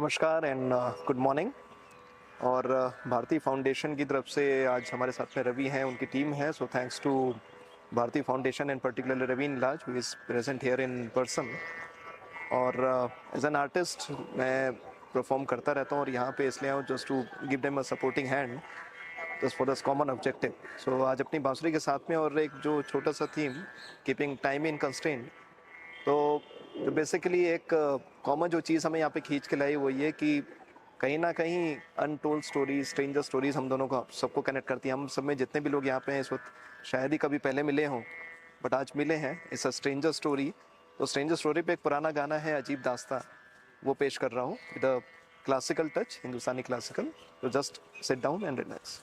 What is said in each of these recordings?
नमस्कार and good morning. और Bharti foundation की तरफ से आज हमारे साथ में रवि हैं, उनकी टीम है। So thanks to Bharti foundation and particularly Ravi Laj who is present here in person. और एज एन आर्टिस्ट मैं परफॉर्म करता रहता हूँ और यहाँ पे इसलिए आऊँ just to give them a supporting hand just for this common objective. So आज अपनी बांसुरी के साथ में और एक जो छोटा सा theme keeping time in constraint. तो जो बेसिकली एक कॉमन जो चीज़ हमें यहाँ पे खींच के लाई वो ये कि कहीं ना कहीं अनटोल्ड स्टोरीज, स्ट्रेंजर स्टोरीज हम दोनों को सबको कनेक्ट करती हैं। हम सब में जितने भी लोग यहाँ पे हैं इस वक्त शायद ही कभी पहले मिले हों, बट आज मिले हैं। It's a stranger story. तो स्ट्रेंजर स्टोरी पे एक पुराना गाना है अजीब दास्तां, वो पेश कर रहा हूँ with a classical touch, Hindustani classical. तो just sit down and relax.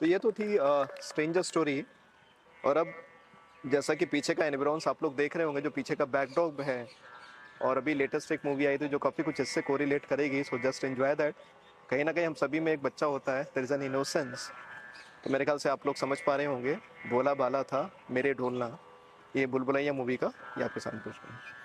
तो ये तो थी स्ट्रेंजर स्टोरी। और अब जैसा कि पीछे का एनवायरमेंट्स आप लोग देख रहे होंगे, जो पीछे का बैकड्रॉप है, और अभी लेटेस्ट एक मूवी आई थी जो काफ़ी कुछ इससे कोरिलेट करेगी, सो जस्ट एंजॉय दैट। कहीं ना कहीं हम सभी में एक बच्चा होता है, देयर इज एन इनोसेंस। तो मेरे ख्याल से आप लोग समझ पा रहे होंगे, बोला बाला था मेरे ढोलना, ये बुलबुलैया मूवी का ये आपके सामने कुछ है।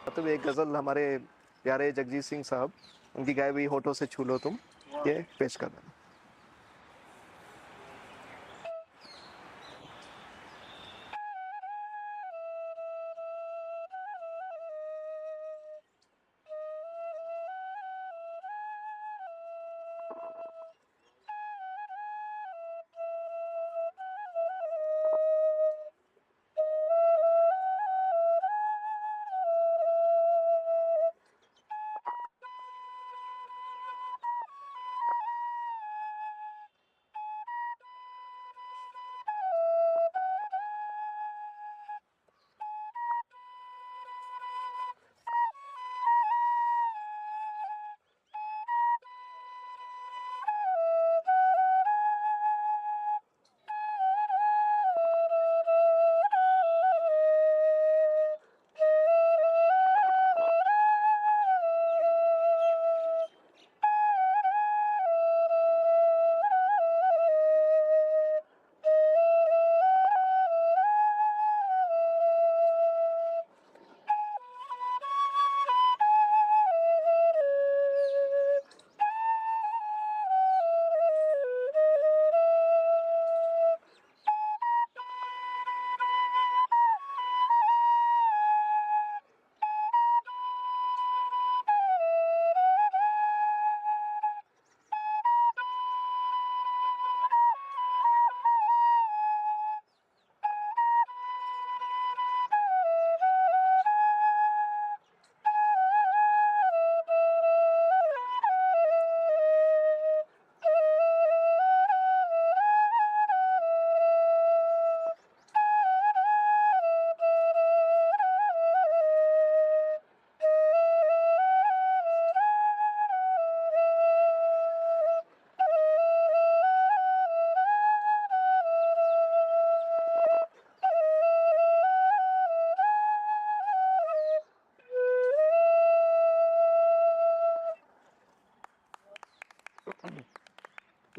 मतलब एक गज़ल हमारे प्यारे जगजीत सिंह साहब, उनकी गाई हुई होठों से छू लो तुम, ये पेश कर देना।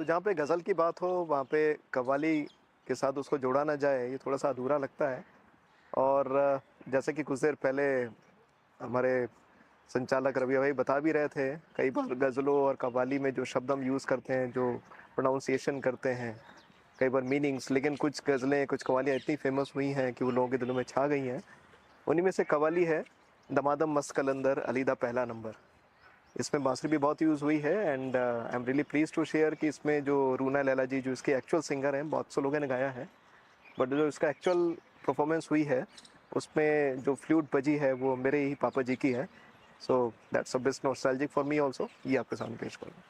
जहाँ पे गज़ल की बात हो वहाँ पे कव्वाली के साथ उसको जोड़ा ना जाए, ये थोड़ा सा अधूरा लगता है। और जैसे कि कुछ देर पहले हमारे संचालक रवि भाई बता भी रहे थे, कई बार गज़लों और कव्वाली में जो शब्द हम यूज़ करते हैं, जो प्रोनाउंसिएशन करते हैं, कई बार मीनिंग्स, लेकिन कुछ गज़लें, कुछ कव्वालियाँ इतनी फेमस हुई हैं कि वो लोगों के दिलों में छा गई हैं। उन्हीं में से कव्वाली है दमादम मस्त कलंदर अलीदा पहला नंबर। इसमें बांसुरी भी बहुत यूज़ हुई है and I am really please to share कि इसमें जो रूना लैला जी जो इसके एक्चुअल सिंगर हैं, बहुत से लोगों ने गाया है, बट जो इसका एक्चुअल परफॉर्मेंस हुई है उसमें जो फ्लूट बजी है वो मेरे ही पापा जी की है। So that's a bit nostalgic for me also. ये आपके सामने पेश करूँ।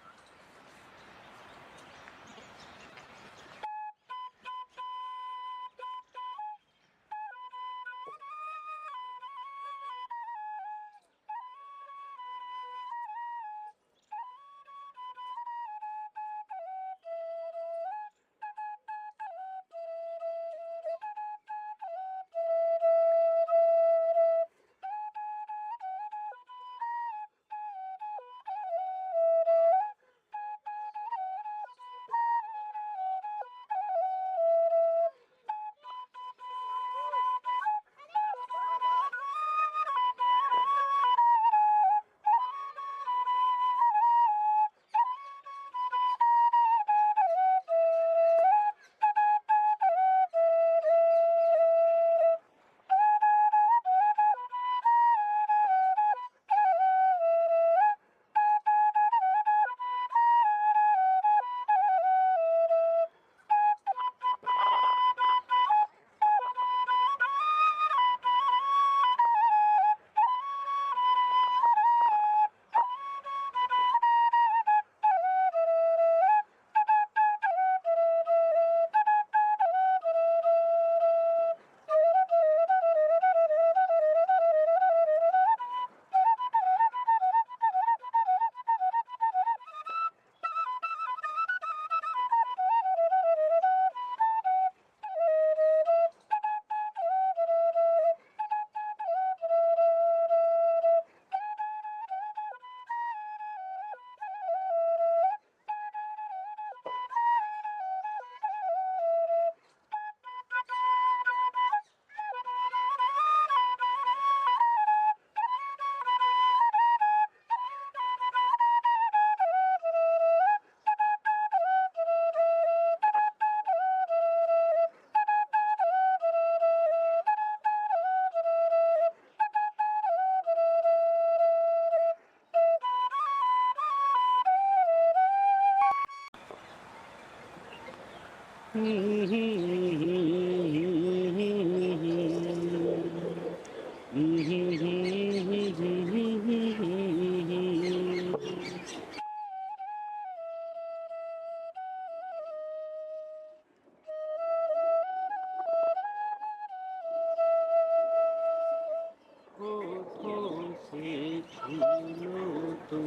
होठों से छू लो तुम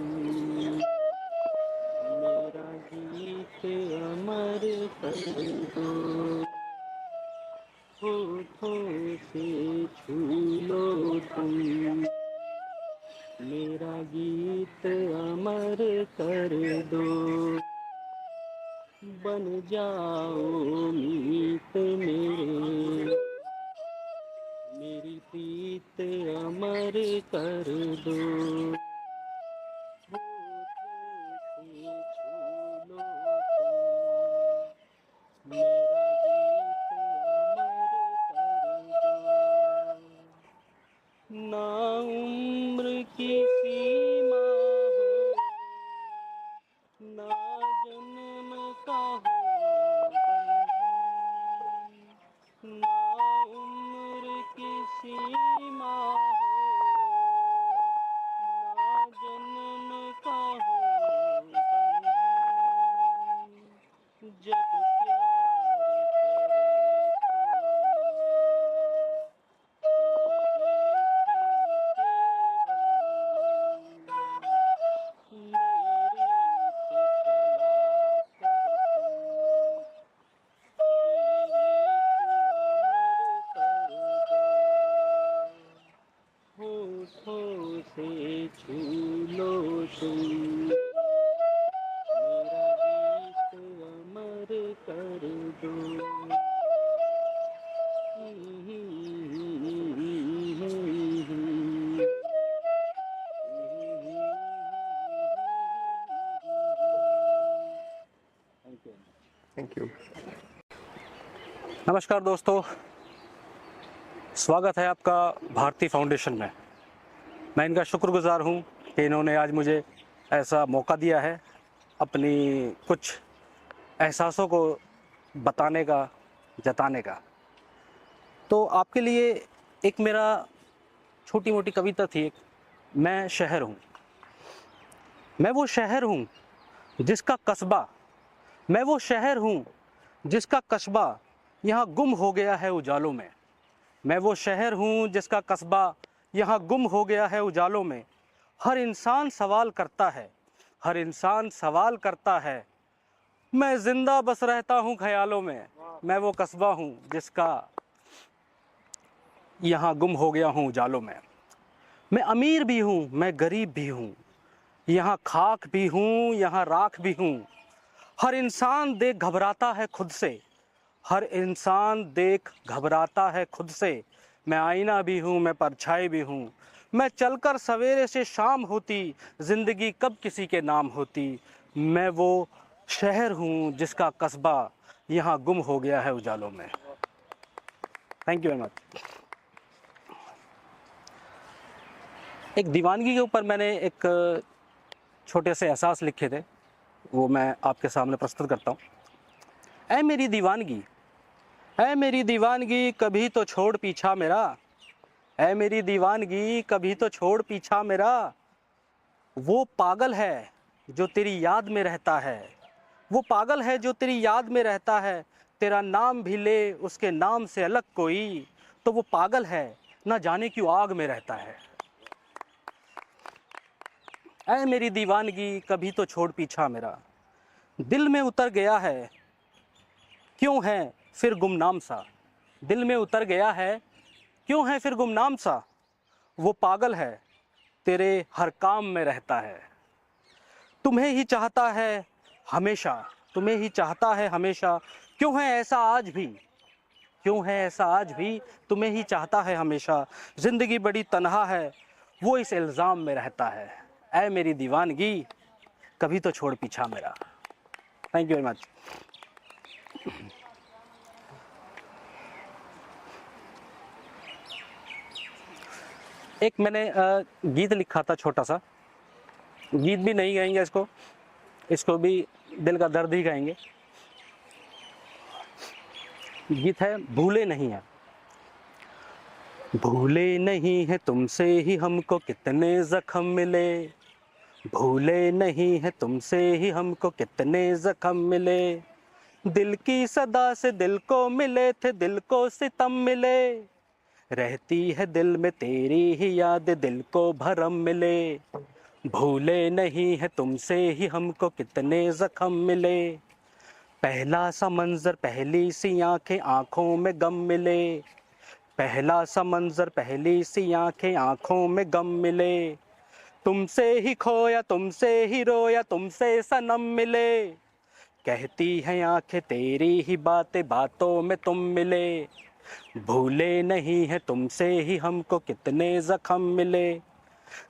मेरा गीत अमर कर दो। होठों से छू लो तुम मेरा गीत अमर कर दो। बन जाओ मीत मेरे मेरी प्रीत अमर कर दो। होठों से छू लो तुम मेरा गीत अमर कर दो। ना उम्र की सीमा हो ना जन्म का हो बंधन। ना उम्र की सीमा हो यू। नमस्कार दोस्तों, स्वागत है आपका भारती फाउंडेशन में। मैं इनका शुक्रगुजार हूँ कि इन्होंने आज मुझे ऐसा मौका दिया है अपनी कुछ एहसासों को बताने का, जताने का। तो आपके लिए एक मेरा छोटी मोटी कविता थी। एक मैं शहर हूँ, मैं वो शहर हूँ जिसका कस्बा, मैं वो शहर हूँ जिसका कस्बा यहाँ गुम हो गया है उजालों में। मैं वो शहर हूँ जिसका कस्बा यहाँ गुम हो गया है उजालों में। हर इंसान सवाल करता है, हर इंसान सवाल करता है, मैं जिंदा बस रहता हूँ ख्यालों में। मैं वो कस्बा हूँ जिसका यहाँ गुम हो गया हूँ उजालों में। मैं अमीर भी हूँ, मैं गरीब भी हूँ, यहाँ खाक भी हूँ, यहाँ राख भी हूँ। हर इंसान देख घबराता है खुद से, हर इंसान देख घबराता है खुद से। मैं आईना भी हूँ, मैं परछाई भी हूँ, मैं चलकर सवेरे से शाम होती, ज़िंदगी कब किसी के नाम होती। मैं वो शहर हूँ जिसका कस्बा यहाँ गुम हो गया है उजालों में। Thank you very much. एक दीवानगी के ऊपर मैंने एक छोटे से एहसास लिखे थे, वो मैं आपके सामने प्रस्तुत करता हूँ। ऐ मेरी दीवानगी, ऐ मेरी दीवानगी कभी तो छोड़ पीछा मेरा, ऐ मेरी दीवानगी कभी तो छोड़ पीछा मेरा। वो पागल है जो तेरी याद में रहता है, वो पागल है जो तेरी याद में रहता है। तेरा नाम भी ले उसके नाम से अलग कोई, तो वो पागल है ना जाने क्यों आग में रहता है। ऐ मेरी दीवानगी कभी तो छोड़ पीछा मेरा, दिल में उतर गया है क्यों है फिर गुमनाम सा, दिल में उतर गया है क्यों है फिर गुमनाम सा। वो पागल है तेरे हर काम में रहता है, तुम्हें ही चाहता है हमेशा, तुम्हें ही चाहता है हमेशा। क्यों है ऐसा आज भी, क्यों है ऐसा आज भी, तुम्हें ही चाहता है हमेशा। ज़िंदगी बड़ी तन्हा है वो इस इल्ज़ाम में रहता है। ऐ मेरी दीवानगी कभी तो छोड़ पीछा मेरा। Thank you very much. एक मैंने गीत लिखा था छोटा सा, गीत भी नहीं गाएंगे इसको, इसको भी दिल का दर्द ही गाएंगे। गीत है भूले नहीं है। भूले नहीं है तुमसे ही हमको कितने जख्म मिले, भूले नहीं है तुमसे ही हमको कितने जख्म मिले। दिल की सदा से दिल को मिले थे, दिल को सितम मिले। रहती है दिल में तेरी ही याद, दिल को भरम मिले। भूले नहीं है तुमसे ही हमको कितने जख्म मिले। पहला सा मंजर पहली सी आंखें, आंखों में गम मिले। पहला सा मंजर पहली सी आंखें, आंखों में गम मिले। तुमसे ही खोया तुमसे ही रोया, तुमसे सनम मिले। कहती हैं आंखें तेरी ही बातें, बातों में तुम मिले। भूले नहीं है तुमसे ही हमको कितने जख्म मिले।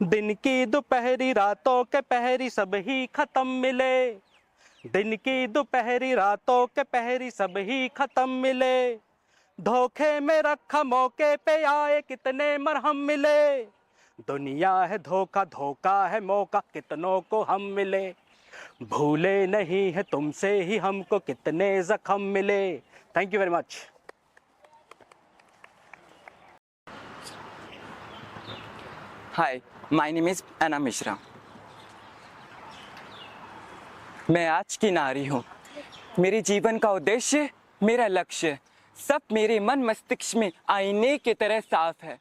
दिन की दोपहरी रातों के पहरी सब ही खत्म मिले। दिन की दोपहरी रातों के पहरी सब ही खत्म मिले। धोखे में रखा मौके पे आए कितने मरहम मिले। दुनिया है धोखा, धोखा है मौका, कितनों को हम मिले। भूले नहीं है तुमसे ही हमको कितने जख्म मिले। Thank you very much. Hi, my name is Ana Mishra. मैं आज की नारी हूँ। मेरे जीवन का उद्देश्य, मेरा लक्ष्य सब मेरे मन मस्तिष्क में आईने की तरह साफ है।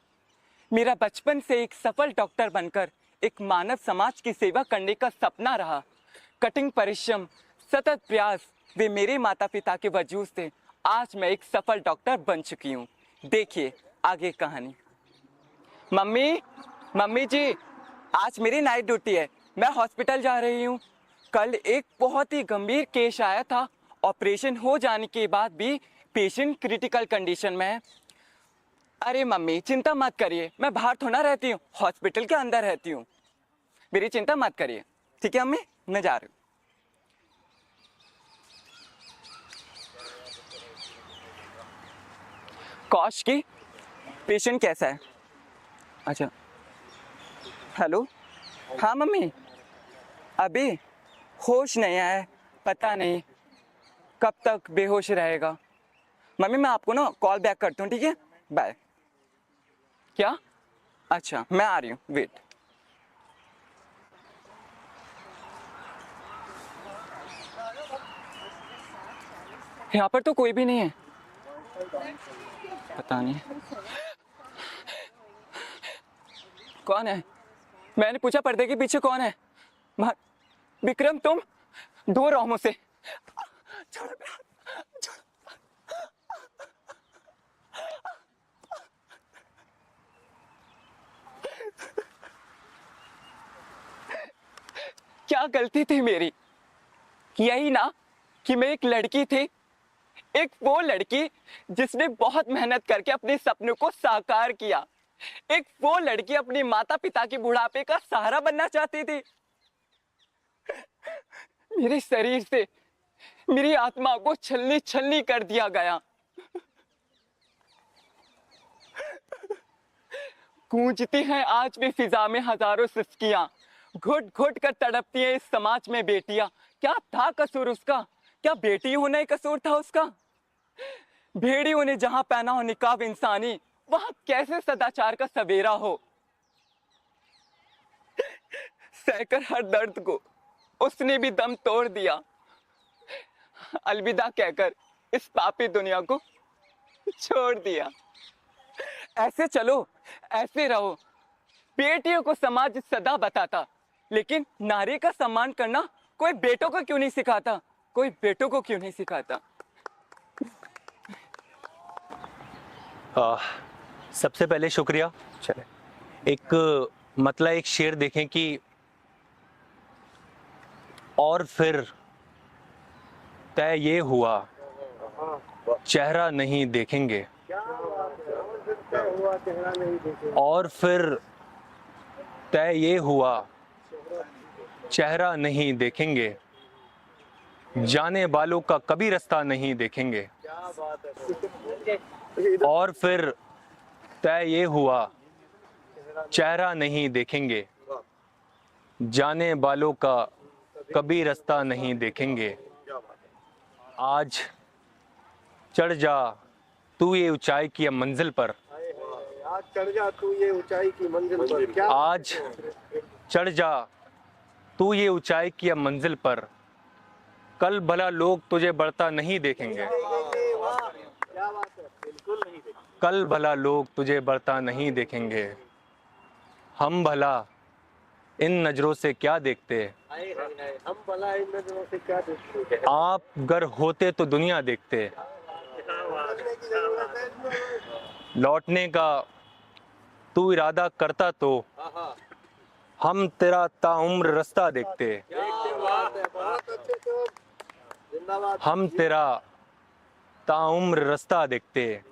मेरा बचपन से एक सफल डॉक्टर बनकर एक मानव समाज की सेवा करने का सपना रहा। कठिन परिश्रम, सतत प्रयास वे मेरे माता पिता के वजूद से आज मैं एक सफल डॉक्टर बन चुकी हूँ। देखिए आगे कहानी। मम्मी जी, आज मेरी नाइट ड्यूटी है, मैं हॉस्पिटल जा रही हूँ। कल एक बहुत ही गंभीर केस आया था। ऑपरेशन हो जाने के बाद भी पेशेंट क्रिटिकल कंडीशन में है। अरे मम्मी चिंता मत करिए, मैं बाहर थोड़ा रहती हूँ, हॉस्पिटल के अंदर रहती हूँ। मेरी चिंता मत करिए, ठीक है मम्मी, मैं जा रही हूँ। कौश की पेशेंट कैसा है? अच्छा, हेलो, हाँ मम्मी, अभी होश नहीं आया है, पता नहीं कब तक बेहोश रहेगा। मम्मी मैं आपको ना कॉल बैक करती हूँ, ठीक है, बाय। क्या? अच्छा मैं आ रही हूँ, वेट। यहाँ पर तो कोई भी नहीं है, पता नहीं कौन है। मैंने पूछा पर्दे के पीछे कौन है। विक्रम तुम दूर रहो मुझसे। छोड़ो मेरा हाथ, छोड़ो। क्या गलती थी मेरी? यही ना कि मैं एक लड़की थी, एक वो लड़की जिसने बहुत मेहनत करके अपने सपनों को साकार किया, एक वो लड़की अपने माता पिता के बुढ़ापे का सहारा बनना चाहती थी। मेरे शरीर से मेरी आत्मा को छलनी छलनी कर दिया गया। गूंजती हैं आज भी फिजा में हजारों सिसकियां, घुट घुट कर तड़पती है इस समाज में बेटियां। क्या था कसूर उसका? क्या बेटी होना ही कसूर था उसका? भेड़ियों ने जहां पहना हो निकाब इंसानी, वहां कैसे सदाचार का सवेरा हो? सहकर हर दर्द को उसने भी दम तोड़ दिया, अलविदा कहकर इस पापी दुनिया को छोड़ दिया। ऐसे चलो, ऐसे रहो। बेटियों को समाज सदा बताता, लेकिन नारी का सम्मान करना कोई बेटों को क्यों नहीं सिखाता? कोई बेटों को क्यों नहीं सिखाता? सबसे पहले शुक्रिया। चले एक मतलब एक शेर देखें कि और फिर तय ये हुआ चेहरा नहीं देखेंगे, और फिर तय ये हुआ चेहरा नहीं देखेंगे, जाने वालों का कभी रास्ता नहीं देखेंगे। और फिर तय ये हुआ चेहरा नहीं देखेंगे, जाने वालों का कभी रास्ता नहीं देखेंगे। आज चढ़ जा तू ये ऊंचाई की मंजिल पर, आज चढ़ जा तू ये ऊंचाई की मंजिल पर। क्या आज चढ़ जा तू ये ऊंचाई की मंजिल पर, कल भला लोग तुझे बढ़ता नहीं देखेंगे। क्या बात है, बिल्कुल नहीं देखा। कल भला लोग तुझे बढ़ता नहीं देखेंगे। हम भला इन नजरों से क्या देखते, हम भला इन नजरों से क्या देखते हैं? आप गर होते तो दुनिया देखते। लौटने का तू इरादा करता तो हम तेरा ताउम्र रास्ता देखते। बहुत अच्छे से, जिंदाबाद। हम तेरा ताउम्र रास्ता देखते,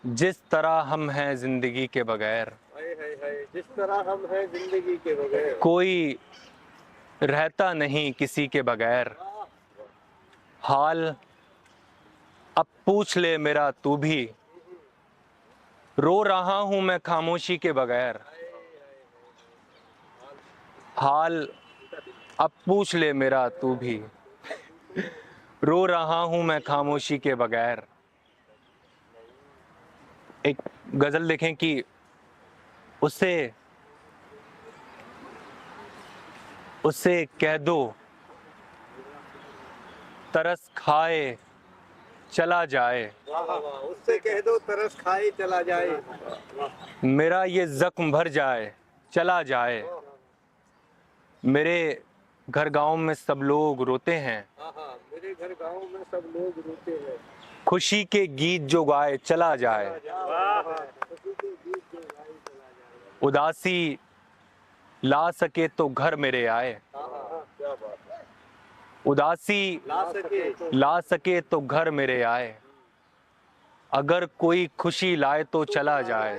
जिस तरह हम हैं जिंदगी के बगैर। जिस तरह हम हैं जिंदगी के बगैर। कोई रहता नहीं किसी के बगैर। हाल अब पूछ ले मेरा तू भी, रो रहा हूं मैं खामोशी के बगैर। हाल अब पूछ ले मेरा तू भी, रो रहा हूं मैं खामोशी के बगैर। एक गजल देखें कि उससे कह दो तरस खाए चला जाए, उससे कह दो तरस खाए चला जाए। मेरा ये जख्म भर जाए चला जाए। मेरे घर गांव में सब लोग रोते हैं, मेरे घर गांव में सब लोग रोते हैं। खुशी के गीत जो गाए चला जाए। उदासी ला सके तो घर मेरे आए, उदासी ला सके तो घर मेरे आए। अगर कोई खुशी लाए तो चला जाए।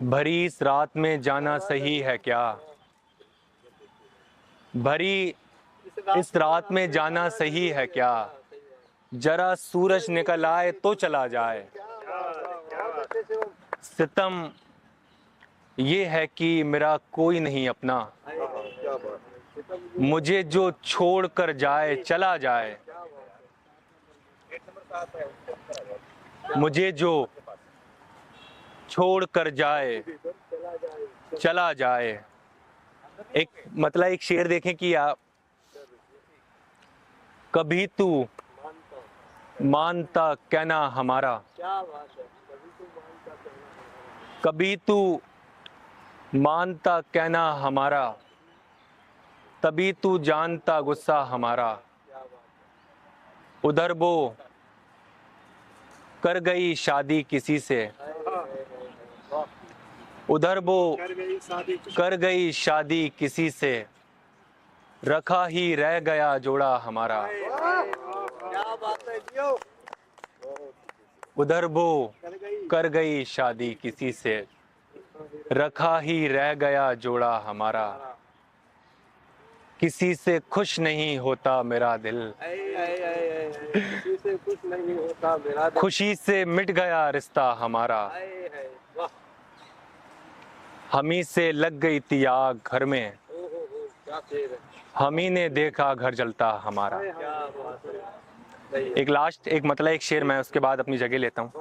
भरी इस रात में जाना सही है क्या, भरी इस रात में जाना सही है क्या। जरा सूरज निकल आए तो चला जाए। सितम ये है कि मेरा कोई नहीं अपना, मुझे जो छोड़ कर जाए चला जाए। मुझे जो छोड़ कर जाए चला जाए। एक मतलब एक शेर देखें कि आप, कभी तू मानता कहना हमारा, कभी तू मानता कहना हमारा, तभी तू जानता गुस्सा हमारा। उधर वो कर गई शादी किसी से, उधर वो कर गई शादी किसी से, रखा ही रह गया जोड़ा हमारा। उधर वो कर गई शादी किसी से, रखा ही रह गया जोड़ा हमारा। किसी से खुश नहीं होता मेरा दिल, किसी से कुछ नहीं होता मेरा दिल। खुशी से मिट गया रिश्ता हमारा। हम ही से लग गई थी आग घर में, क्या शेर है, हम ही ने देखा घर जलता हमारा। क्या बात है। एक लास्ट एक मतलब एक शेर, मैं उसके बाद अपनी जगह लेता हूँ।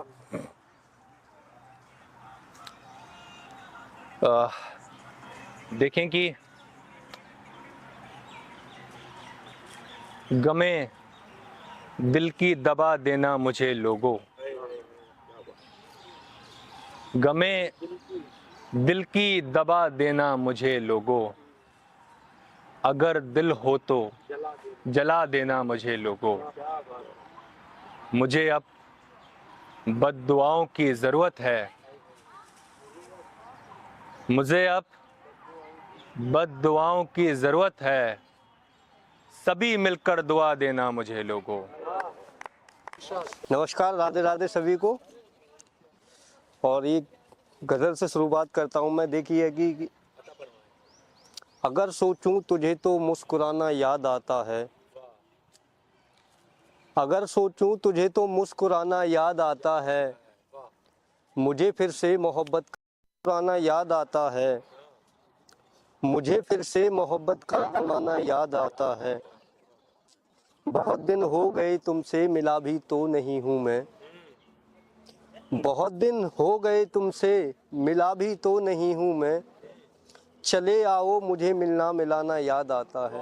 देखें कि गमे दिल की दबा देना मुझे लोगों, गमे दिल की दबा देना मुझे लोगों, अगर दिल हो तो जला देना मुझे लोगों। मुझे अब बद्दुआओं की ज़रूरत है, मुझे अब बद्दुआओं की ज़रूरत है, सभी मिलकर दुआ देना मुझे लोगों। नमस्कार, राधे राधे सभी को। और ये गज़ल से शुरुआत करता हूँ मैं। देखिए कि अगर सोचूं तुझे तो मुस्कुराना याद आता है, अगर सोचूं तुझे तो मुस्कुराना याद आता है, मुझे फिर से मोहब्बत पुराना याद आता है, मुझे फिर से मोहब्बत का पुराना याद आता है। बहुत दिन हो गए तुमसे मिला भी तो नहीं हूँ मैं, बहुत दिन हो गए तुमसे मिला भी तो नहीं हूँ मैं, चले आओ मुझे मिलना मिलाना याद आता है।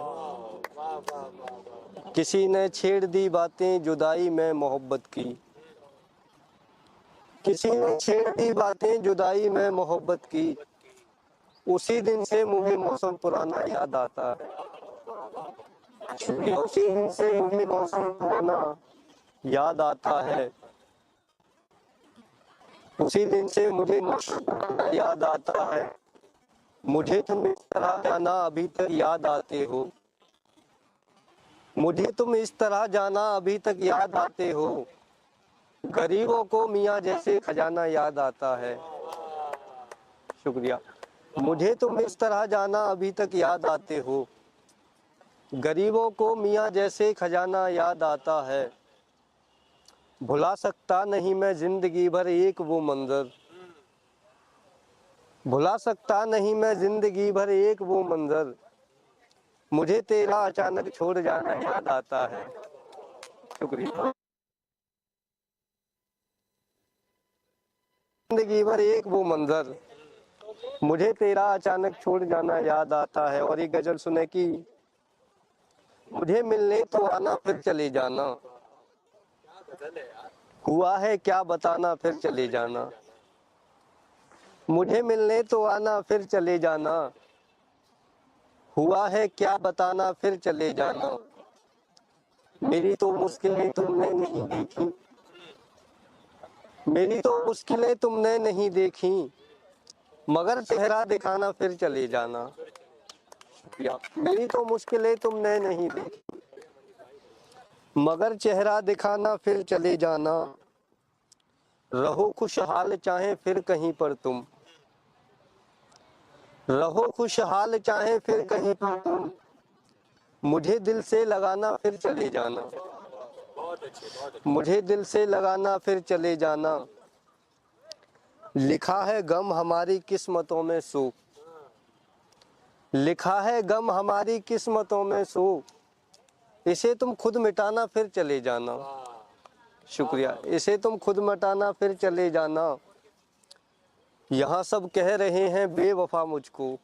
किसी ने छेड़ दी बातें जुदाई में मोहब्बत की, किसी ने छेड़ दी बातें जुदाई में मोहब्बत की, उसी दिन से मुझे मौसम पुराना याद आता है। उसी दिन से मुझे मौसम पुराना याद आता है, उसी दिन से मुझे मौसम पुराना याद आता है। मुझे तुम इस तरह जाना अभी तक याद आते हो, मुझे तुम इस तरह जाना अभी तक याद आते हो, गरीबों को मियाँ जैसे खजाना याद आता है। शुक्रिया। मुझे तुम इस तरह जाना अभी तक याद आते हो, गरीबों को मियाँ जैसे खजाना याद आता है। भुला सकता नहीं मैं जिंदगी भर एक वो मंजर, भुला सकता नहीं मैं जिंदगी भर एक वो मंजर, मुझे तेरा अचानक छोड़ जाना याद आता है। शुक्रिया। जिंदगी भर एक वो मंजर, मुझे तेरा अचानक छोड़ जाना याद आता है। और एक गजल सुने कि मुझे मिलने तो आना फिर चले जाना, हुआ है क्या बताना फिर चले जाना। मुझे मिलने तो आना फिर चले जाना, हुआ है क्या बताना फिर चले जाना। मेरी तो मुश्किलें तुमने नहीं देखी, मेरी तो मुश्किलें तुमने नहीं देखी, मगर चेहरा दिखाना फिर चले जाना। मेरी तो मुश्किलें तुमने नहीं देखी, मगर चेहरा दिखाना फिर चले जाना। रहो खुशहाल चाहे फिर कहीं पर तुम, रहो खुशहाल चाहे फिर कहीं पर तुम, मुझे दिल से लगाना फिर चले जाना। मुझे दिल से लगाना फिर चले जाना, लिखा है गम हमारी किस्मतों में सो, लिखा है गम हमारी किस्मतों में सो, इसे तुम खुद मिटाना फिर चले जाना। शुक्रिया। इसे तुम खुद मिटाना फिर चले जाना, यहाँ सब कह रहे हैं बेवफा मुझको,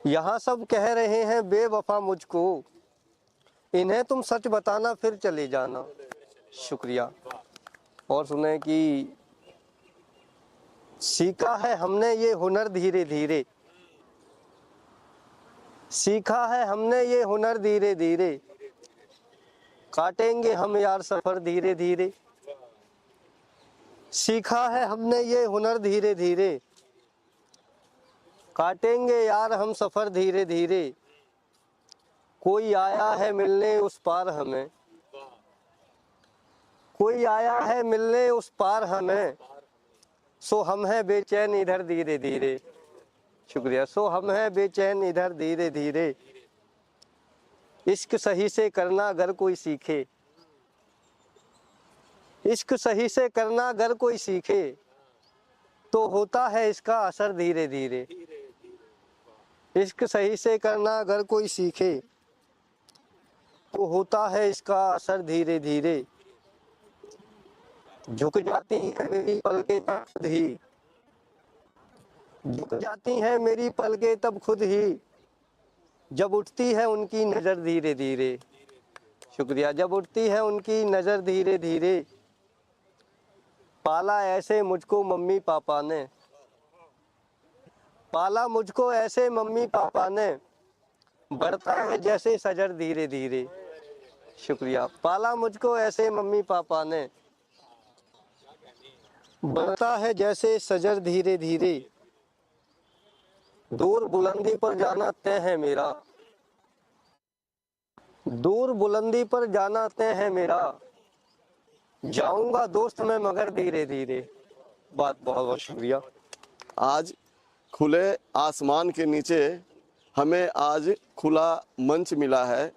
यहाँ सब कह रहे हैं बेवफा मुझको, इन्हें तुम सच बताना फिर चले जाना। शुक्रिया। और सुने कि सीखा है हमने ये हुनर धीरे धीरे, सीखा है हमने ये हुनर धीरे धीरे, काटेंगे हम यार सफर धीरे धीरे, सीखा है हमने ये हुनर धीरे धीरे, काटेंगे यार हम सफर धीरे धीरे, कोई आया है मिलने उस पार हमें, कोई आया है मिलने उस पार हमें, सो हम हैं बेचैन इधर धीरे धीरे। शुक्रिया। सो हम हैं बेचैन इधर धीरे धीरे, इश्क सही से करना अगर कोई सीखे, इश्क सही से करना अगर कोई सीखे, तो होता है इसका असर धीरे धीरे। इश्क सही से करना अगर कोई सीखे, तो होता है इसका असर धीरे धीरे, झुक जाती है मेरी पलकें तब खुद ही, झुक जाती है मेरी पलकें तब खुद ही, जब उठती है उनकी नजर धीरे धीरे। शुक्रिया। जब उठती है उनकी नजर धीरे धीरे, पाला ऐसे मुझको मम्मी पापा ने, पाला मुझको ऐसे मम्मी पापा ने, बढ़ता है जैसे सजर धीरे धीरे। शुक्रिया। पाला मुझको ऐसे मम्मी पापा ने, बढ़ता है जैसे सजर धीरे धीरे, दूर बुलंदी पर जाना तय है मेरा, दूर बुलंदी पर जाना तय है मेरा, जाऊंगा दोस्त मैं मगर धीरे धीरे। बहुत बहुत शुक्रिया। आज खुले आसमान के नीचे हमें आज खुला मंच मिला है।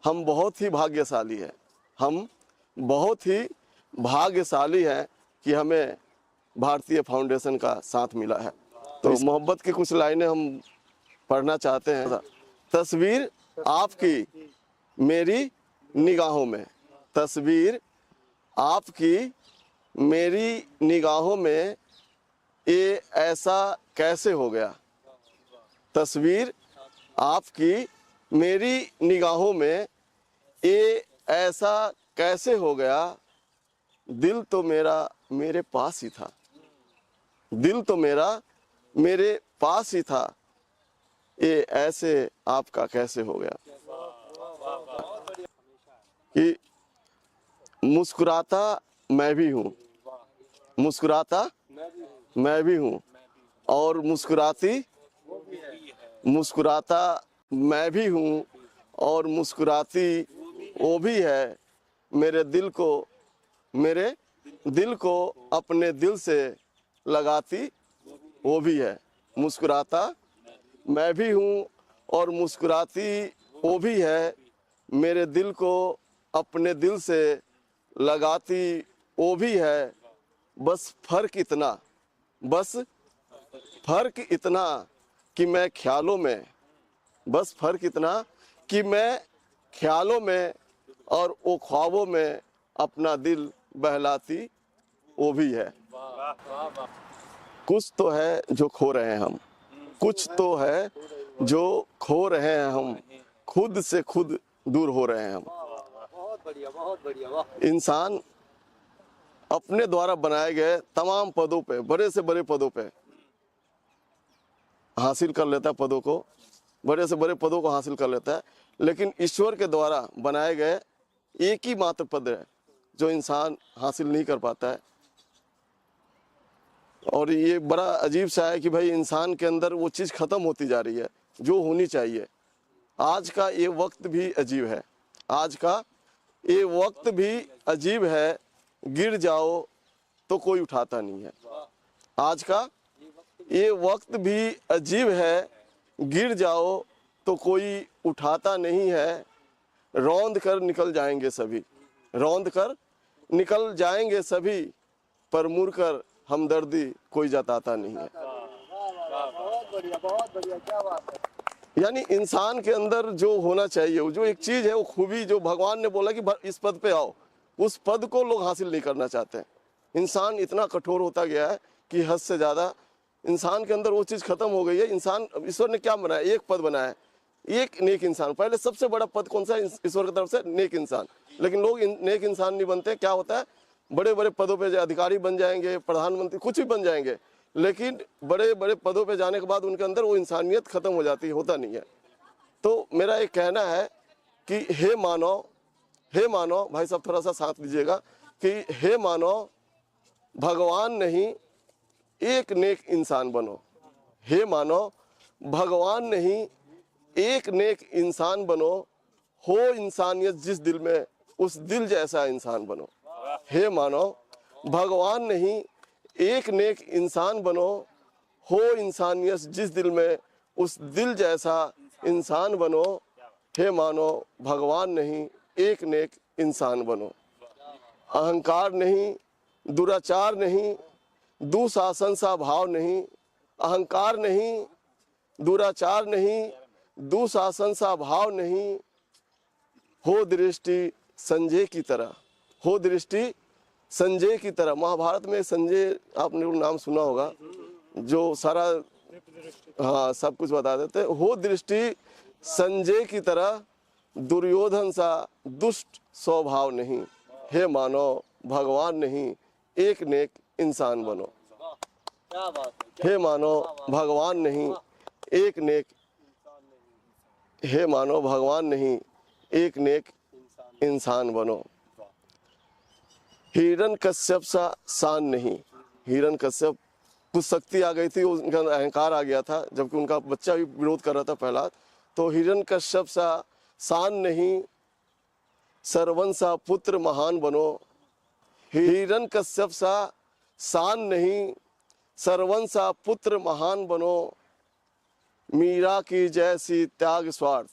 हम बहुत ही भाग्यशाली हैं, हम बहुत ही भाग्यशाली हैं कि हमें भारतीय फाउंडेशन का साथ मिला है। तो मोहब्बत की कुछ लाइनें हम पढ़ना चाहते हैं। तस्वीर आपकी मेरी निगाहों में, तस्वीर आपकी मेरी निगाहों में, ये ऐसा कैसे हो गया। तस्वीर आपकी मेरी निगाहों में, ये ऐसा कैसे हो गया, दिल तो मेरा मेरे पास ही था, दिल तो मेरा मेरे पास ही था, ये ऐसे आपका कैसे हो गया। कि मुस्कुराता मैं भी हूँ, मुस्कुराता मैं भी हूँ, और मुस्कुराती मुस्कुराता मैं भी हूँ, और मुस्कुराती वो भी है, मेरे दिल को अपने दिल से लगाती वो भी है। मुस्कुराता मैं भी हूँ और मुस्कुराती वो भी है, मेरे दिल को अपने दिल से लगाती वो भी है। बस फर्क इतना कि मैं ख्यालों में, बस फर्क इतना कि मैं ख्यालों में और वो ख्वाबों में अपना दिल बहलाती वो भी है। कुछ तो है जो खो रहे हैं हम, कुछ तो है जो खो रहे हैं हम, खुद से खुद दूर हो रहे हैं हम। बहुत बढ़िया, बहुत बढ़िया। वाह। इंसान अपने द्वारा बनाए गए तमाम पदों पे, बड़े से बड़े पदों पे हासिल कर लेता है, पदों को, बड़े से बड़े पदों को हासिल कर लेता है, लेकिन ईश्वर के द्वारा बनाए गए एक ही मात्र पद है जो इंसान हासिल नहीं कर पाता है। और ये बड़ा अजीब सा है कि भाई इंसान के अंदर वो चीज़ ख़त्म होती जा रही है जो होनी चाहिए। आज का ये वक्त भी अजीब है, आज का ये वक्त भी अजीब है, गिर जाओ तो कोई उठाता नहीं है। आज का ये वक्त भी अजीब है, गिर जाओ तो कोई उठाता नहीं है। रौंद कर निकल जाएंगे सभी, रौंद कर निकल जाएंगे सभी, पर मुड़कर हमदर्दी कोई जताता नहीं है। यानी इंसान के अंदर जो होना चाहिए, जो एक चीज है, वो खूबी जो भगवान ने बोला कि इस पद पे आओ, उस पद को लोग हासिल नहीं करना चाहते हैं। इंसान इतना कठोर होता गया है कि हद से ज्यादा इंसान के अंदर वो चीज खत्म हो गई है। इंसान, ईश्वर ने क्या बनाया? एक पद बनाया है, एक नेक इंसान। पहले सबसे बड़ा पद कौन सा है? ईश्वर की तरफ से नेक इंसान। लेकिन लोग नेक इंसान नहीं बनते। क्या होता है? बड़े बड़े पदों पे अधिकारी बन जाएंगे, प्रधानमंत्री, कुछ भी बन जाएंगे, लेकिन बड़े बड़े पदों पे जाने के बाद उनके अंदर वो इंसानियत खत्म हो जाती है, होता नहीं है। तो मेरा एक कहना है कि हे मानव, हे मानव, भाई साहब थोड़ा सा साथ दीजिएगा, कि हे मानव, भगवान नहीं एक नेक इंसान बनो। हे मानव, भगवान नहीं एक नेक इंसान बनो, हो इंसानियत जिस दिल में, उस दिल जैसा इंसान बनो। हे मानव, भगवान नहीं एक नेक इंसान बनो, हो इंसानियत जिस दिल में, उस दिल जैसा इंसान बनो। हे मानव, भगवान नहीं एक नेक इंसान बनो। अहंकार नहीं, दुराचार नहीं, दुशासन सा भाव नहीं, अहंकार नहीं, दुराचार नहीं, दुशासन सा भाव नहीं, हो दृष्टि संजय की तरह, हो दृष्टि संजय की तरह। महाभारत में संजय, आपने नाम सुना होगा, जो सारा, हाँ, सब कुछ बता देते। हो दृष्टि संजय की तरह, दुर्योधन सा दुष्ट स्वभाव नहीं। हे मानव, भगवान नहीं एक नेक इंसान बनो। हे मानव, भगवान नहीं एक नेक, हे मानव, भगवान नहीं एक नेक इंसान बनो। हिरण्यकश्यप सा शान नहीं। हिरण्यकश्यप कुछ शक्ति आ गई थी, उनका अहंकार आ गया था, जबकि उनका बच्चा भी विरोध कर रहा था प्रहलाद। तो हिरण्यकश्यप सा शान नहीं, सरवन सा पुत्र महान बनो। हिरण्यकश्यप सा शान नहीं, सरवन सा पुत्र महान बनो। मीरा की जैसी त्याग स्वार्थ,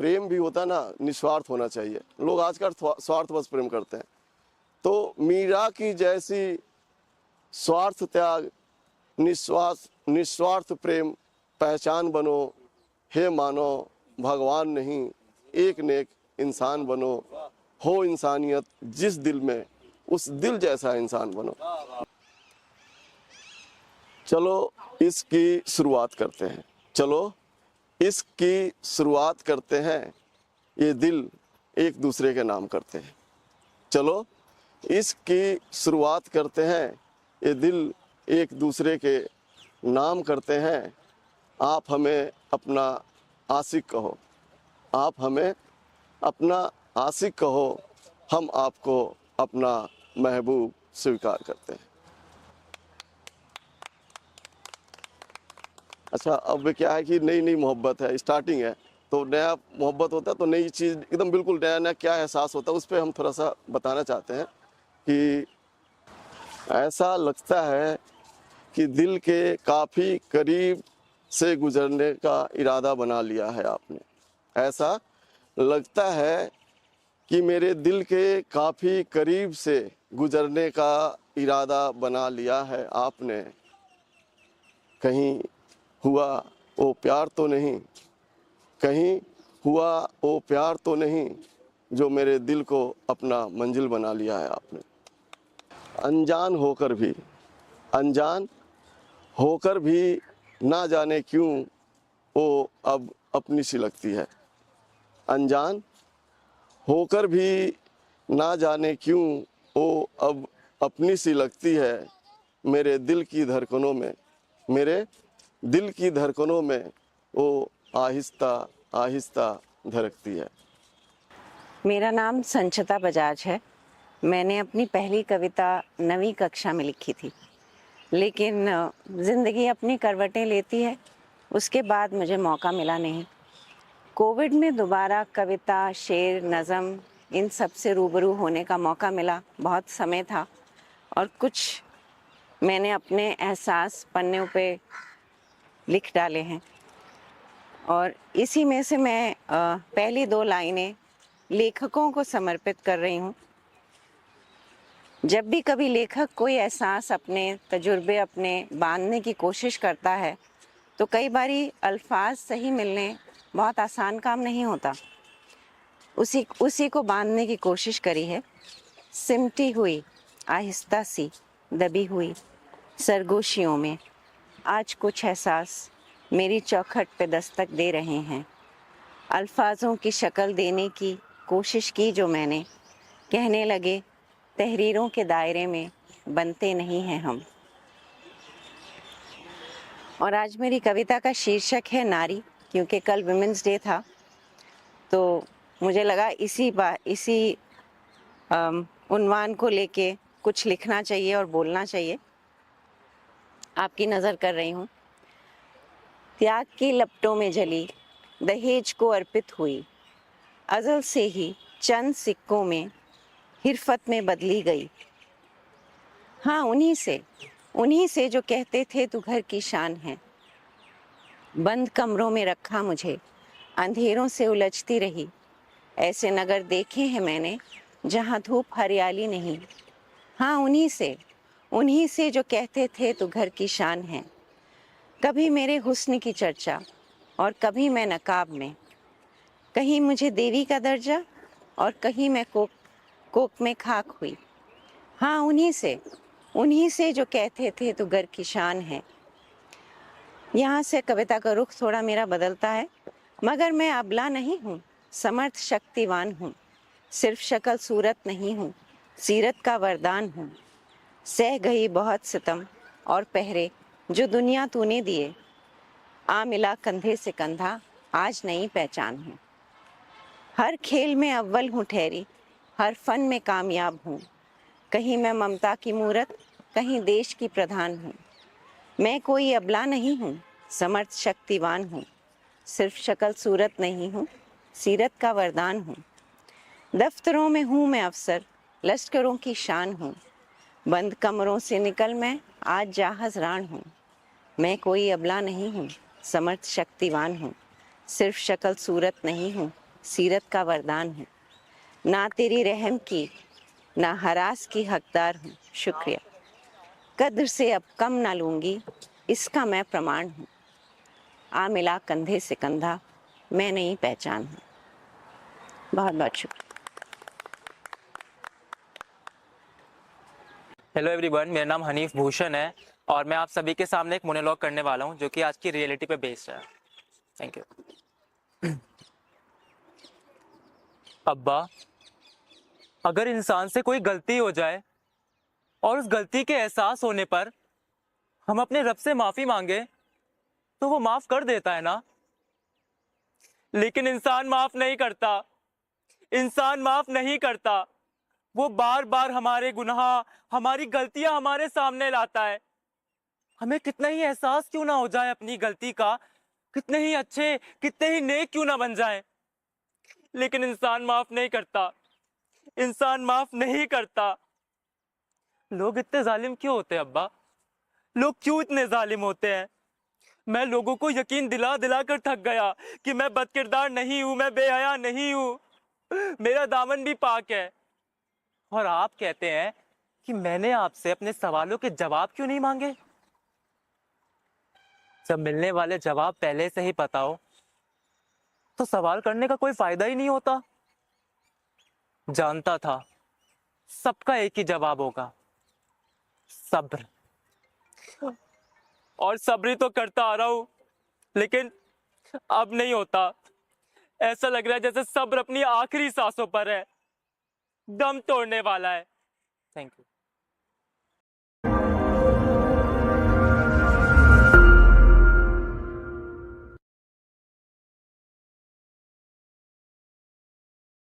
प्रेम भी होता ना, निस्वार्थ होना चाहिए। लोग आजकल स्वार्थ बस प्रेम करते हैं। तो मीरा की जैसी स्वार्थ त्याग, निस्वार्थ प्रेम पहचान बनो। हे मानव, भगवान नहीं एक नेक इंसान बनो, हो इंसानियत जिस दिल में, उस दिल जैसा इंसान बनो। चलो इसकी शुरुआत करते हैं, चलो इसकी शुरुआत करते हैं। ये दिल एक दूसरे के नाम करते हैं। चलो इसकी शुरुआत करते हैं। ये दिल एक दूसरे के नाम करते हैं। आप हमें अपना आशिक कहो, आप हमें अपना आशिक कहो, हम आपको अपना महबूब स्वीकार करते हैं। अच्छा, अब क्या है कि नई नई मोहब्बत है, स्टार्टिंग है, तो नया मोहब्बत होता है तो नई चीज़ एकदम बिल्कुल नया नया क्या एहसास होता है, उस पर हम थोड़ा सा बताना चाहते हैं कि ऐसा लगता है कि दिल के काफ़ी करीब से गुजरने का इरादा बना लिया है आपने। ऐसा लगता है कि मेरे दिल के काफ़ी करीब से गुजरने का इरादा बना लिया है आपने। कहीं हुआ वो प्यार तो नहीं, कहीं हुआ वो प्यार तो नहीं, जो मेरे दिल को अपना मंजिल बना लिया है आपने। अनजान होकर भी, अनजान होकर भी ना जाने क्यों वो अब अपनी सी लगती है। अनजान होकर भी ना जाने क्यों वो अब अपनी सी लगती है। मेरे दिल की धड़कनों में, मेरे दिल की धड़कनों में वो आहिस्ता आहिस्ता धड़कती है। मेरा नाम संचिता बजाज है। मैंने अपनी पहली कविता 9वीं कक्षा में लिखी थी, लेकिन ज़िंदगी अपनी करवटें लेती है, उसके बाद मुझे मौका मिला नहीं। कोविड में दोबारा कविता, शेर, नज़म इन सब से रूबरू होने का मौका मिला। बहुत समय था और कुछ मैंने अपने एहसास पन्नों पे लिख डाले हैं और इसी में से मैं पहली 2 लाइनें लेखकों को समर्पित कर रही हूँ। जब भी कभी लेखक कोई एहसास अपने तजुर्बे अपने बांधने की कोशिश करता है तो कई बारी अल्फाज सही मिलने बहुत आसान काम नहीं होता। उसी को बांधने की कोशिश करी है। सिमटी हुई आहिस्ता सी दबी हुई सरगोशियों में आज कुछ एहसास मेरी चौखट पे दस्तक दे रहे हैं। अल्फाजों की शक्ल देने की कोशिश की जो मैंने, कहने लगे तहरीरों के दायरे में बनते नहीं हैं हम। और आज मेरी कविता का शीर्षक है नारी, क्योंकि कल विमेंस डे था तो मुझे लगा इसी उन्वान को लेके कुछ लिखना चाहिए और बोलना चाहिए। आपकी नज़र कर रही हूँ। त्याग की लपटों में जली दहेज को अर्पित हुई, अज़ल से ही चंद सिक्कों में हिरफत में बदली गई। हाँ, उन्हीं से जो कहते थे तू घर की शान है। बंद कमरों में रखा मुझे, अंधेरों से उलझती रही। ऐसे नगर देखे हैं मैंने जहाँ धूप हरियाली नहीं। हाँ, उन्हीं से जो कहते थे तू घर की शान है। कभी मेरे हुस्न की चर्चा और कभी मैं नकाब में, कहीं मुझे देवी का दर्जा और कहीं मैं कोक में खाक हुई। हाँ, उन्हीं से जो कहते थे तू घर की शान है। यहाँ से कविता का रुख थोड़ा मेरा बदलता है, मगर मैं अबला नहीं हूँ, समर्थ शक्तिवान हूँ। सिर्फ शक्ल सूरत नहीं हूँ, सीरत का वरदान हूँ। सह गई बहुत सितम और पहरे जो दुनिया तूने दिए, आ मिला कंधे से कंधा आज नई पहचान हूँ। हर खेल में अव्वल हूँ ठहरी, हर फन में कामयाब हूँ। कहीं मैं ममता की मूरत, कहीं देश की प्रधान हूँ। मैं कोई अबला नहीं हूँ, समर्थ शक्तिवान हूँ। सिर्फ शक्ल सूरत नहीं हूँ, सीरत का वरदान हूँ। दफ्तरों में हूँ मैं अफसर, लश्करों की शान हूँ। बंद कमरों से निकल मैं आज जाहज़रान हूँ। मैं कोई अबला नहीं हूँ, समर्थ शक्तिवान हूँ। सिर्फ शक्ल सूरत नहीं हूँ, सीरत का वरदान हूँ। ना तेरी रहम की ना हरास की हकदार हूँ, शुक्रिया। कद्र से अब कम ना लूँगी, इसका मैं प्रमाण हूँ। आ मिला कंधे से कंधा, मैं नई पहचान हूँ। बहुत बहुत शुक्रिया। हेलो एवरीवन, मेरा नाम हनीफ भूषण है और मैं आप सभी के सामने एक मोनोलॉग करने वाला हूं जो कि आज की रियलिटी पे बेस्ड है। Thank you. अब्बा, अगर इंसान से कोई गलती हो जाए और उस गलती के एहसास होने पर हम अपने रब से माफी मांगे तो वो माफ कर देता है ना। लेकिन इंसान माफ नहीं करता। इंसान माफ नहीं करता। वो बार बार हमारे गुनाह, हमारी गलतियां हमारे सामने लाता है। हमें कितना ही एहसास क्यों ना हो जाए अपनी गलती का, कितने ही अच्छे, कितने ही नेक क्यों ना बन जाए, लेकिन इंसान माफ नहीं करता। इंसान माफ नहीं करता। लोग इतने जालिम क्यों होते हैं अब्बा? लोग क्यों इतने जालिम होते हैं? मैं लोगों को यकीन दिला दिला कर थक गया कि मैं बदकिरदार नहीं हूं, मैं बेहया नहीं हूं, मेरा दामन भी पाक है। और आप कहते हैं कि मैंने आपसे अपने सवालों के जवाब क्यों नहीं मांगे? जब मिलने वाले जवाब पहले से ही पता हो तो सवाल करने का कोई फायदा ही नहीं होता। जानता था सबका एक ही जवाब होगा, सब्र। और सब्र ही तो करता आ रहा हूं, लेकिन अब नहीं होता। ऐसा लग रहा है जैसे सब्र अपनी आखिरी सांसों पर है, दम तोड़ने वाला है। Thank you.